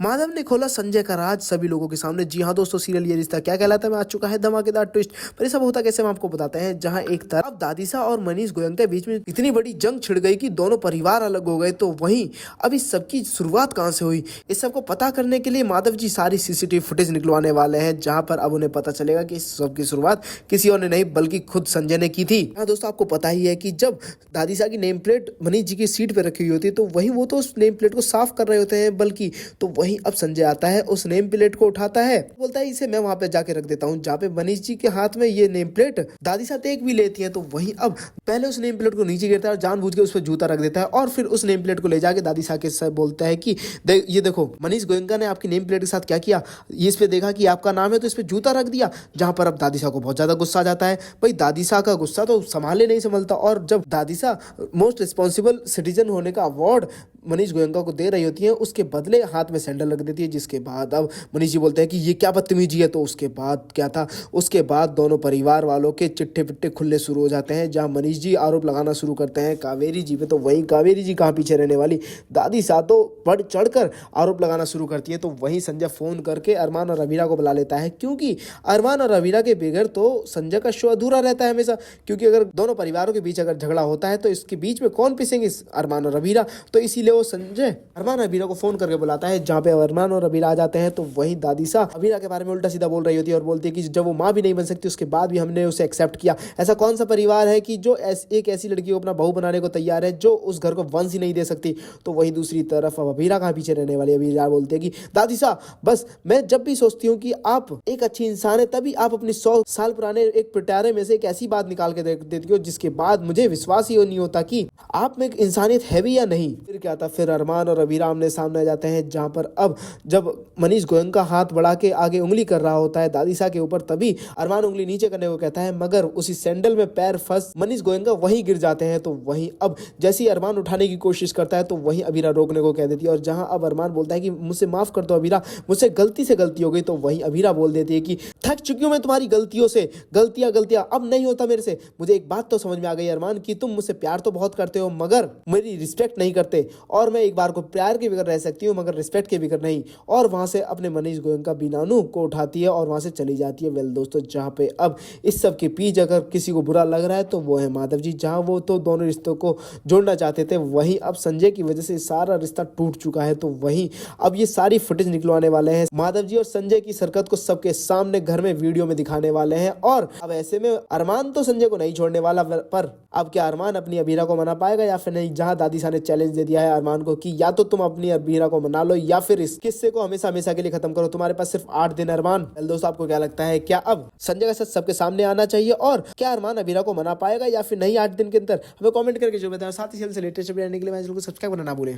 माधव ने खोला संजय का राज सभी लोगों के सामने। जी हाँ दोस्तों, सीरियल ये रिश्ता क्या कहलाता है में आ चुका है धमाकेदार ट्विस्ट। पर ये सब होता कैसे हम आपको बताते हैं। जहां एक तरफ दादीसा और मनीष गोयनका के बीच में इतनी बड़ी जंग छिड़ गई कि दोनों परिवार अलग हो गए, तो वहीं अब इस सब की शुरुआत कहां से हुई, इस सब को पता करने के लिए माधव जी सारी सीसीटीवी फुटेज निकलवाने वाले हैं। जहां पर अब उन्हें पता चलेगा कि इस सब की शुरुआत किसी और ने नहीं बल्कि खुद संजय ने की थी। हाँ दोस्तों, आपको पता ही है कि जब दादीसा की नेम प्लेट मनीष जी की सीट पे रखी हुई होती है तो वहीं वो तो उस नेम प्लेट को साफ कर रहे होते हैं, बल्कि तो वहीं अब संजय आता है, उस नेम प्लेट को उठाता है, बोलता है इसे मैं वहां पे जाके रख देता हूँ जहाँ पे मनीष जी के हाथ में ये नेम प्लेट दादीसा देख भी लेती है। तो वहीं अब पहले उस नेम प्लेट को नीचे गिरता है और जानबूझ के उस पर जूता रख देता है और फिर उस नेम प्लेट को ले जाके दादीसा के साथ बोलता है कि ये देखो मनीष गोयनका ने आपकी नेम प्लेट के साथ क्या किया, ये इस पे देखा कि आपका नाम है तो इस पे जूता रख दिया। जहां पर अब दादीसा को बहुत ज्यादा गुस्सा आ जाता है। भाई दादीसा का गुस्सा तो संभाले नहीं संभलता, और जब दादीसा मोस्ट रिस्पॉन्सिबल सिटीजन होने का अवार्ड मनीष गोयनका को दे रही होती है, उसके बदले हाथ में सैंडल रख देती है। जिसके बाद अब मनीष जी बोलते हैं कि ये क्या बदतमीजी है। तो उसके बाद क्या था, उसके बाद दोनों परिवार वालों के चिट्ठे पिट्टे खुलने शुरू हो जाते हैं, जहां मनीष जी आरोप लगाना शुरू करते हैं कावेरी जी पे। तो वहीं कावेरी जी कहाँ पीछे रहने वाली, दादीसा तो बढ़ चढ़कर आरोप लगाना शुरू करती है। तो वहीं संजय फोन करके अरमान और अवीरा को बुला लेता है, क्योंकि अरमान और अवीरा के बगैर तो संजय का शो अधूरा रहता है हमेशा। क्योंकि अगर दोनों परिवारों के बीच अगर झगड़ा होता है तो इसके बीच में कौन पिसेंगे, अरमान और अवीरा। तो इसीलिए वो संजय अरमान और अवीरा को फोन करके बुलाता है, जहाँ पे अरमान और अवीरा आ जाते हैं। तो वहीं दादीसा अवीरा के बारे में उल्टा सीधा बोल रही होती है और बोलती है कि जब वो माँ भी नहीं बन सकती उसके बाद भी हमने उसे एक्सेप्ट किया। ऐसा कौन सा परिवार है कि जो एक ऐसी लड़की को अपना बहू बनाने को तैयार है जो उस घर को वंश ही नहीं दे सकती। तो वहीं दूसरी तरफ अब अवीरा कहाँ पीछे रहने वाली, अवीरा बोलती है कि दादीसा बस मैं जब भी सोचती हूँ कि आप एक अच्छी इंसान है तभी आप अपनी 100 साल पुराने एक पिटारे में से एक ऐसी बात निकाल के देती हो जिसके बाद मुझे विश्वास ही नहीं होता कि आप में एक इंसानियत है भी या नहीं। फिर क्या था, फिर अरमान और अवीरा आमने सामने आ जाते हैं, जहां पर अब जब मनीष गोयनका हाथ बढ़ा के आगे उंगली कर रहा होता है दादीसा के ऊपर, तभी अरमान उंगली नीचे करने को कहता है, मगर उसी सैंडल में पैर फंस मनीष गोयनका वहीं गिर जाते हैं। तो वहीं अब जैसे ही अरमान उठाने की कोशिश करता है तो वहीं अवीरा रोकने को कह देती है, और जहां अब अरमान बोलता है कि मुझसे माफ कर दो अवीरा, मुझसे गलती से गलती हो गई। तो वहीं अवीरा बोल देती है कि थक चुकी हूं मैं तुम्हारी गलतियों से, गलतियां अब नहीं होता मेरे से। मुझे एक बात तो समझ में आ गई अरमान कि तुम मुझसे प्यार तो बहुत करते हो मगर मेरी रिस्पेक्ट नहीं करते, और मैं एक बार को प्यार के बगैर रह सकती हूँ मगर रिस्पेक्ट के बगैर नहीं। और वहां से अपने मनीष गोयनका बीनानू को उठाती है और वहां से चली जाती है। वेल दोस्तों, जहां पे अब इस सब के पीछे अगर किसी को बुरा लग रहा है तो वो है माधव जी। जहां वो तो दोनों रिश्तों को जोड़ना चाहते थे, वहीं अब संजय की वजह से सारा रिश्ता टूट चुका है। तो वहीं अब ये सारी फुटेज निकलवाने वाले हैं माधव जी, और संजय की सरकत को सबके सामने घर में वीडियो में दिखाने वाले हैं। और अब ऐसे में अरमान तो संजय को नहीं छोड़ने वाला, पर अब क्या अरमान अपनी अबीरा को मना पाएगा या फिर नहीं। जहां दादीसा ने चैलेंज दे दिया है अरमान को कि या तो तुम अपनी अबीरा को मना लो या फिर इस किस्से को हमेशा हमेशा के लिए खत्म करो, तुम्हारे पास सिर्फ 8 दिन अरमान। दोस्तों, आपको क्या लगता है, क्या अब संजय का सच सबके सामने आना चाहिए और क्या अरमान अबीरा को मना पाएगा या फिर नहीं 8 दिन के अंदर? हमें कमेंट करके जो बताएं। साथ ही से लेटेस्ट अपडेट के लिए सब्सक्राइब करना ना भूलें।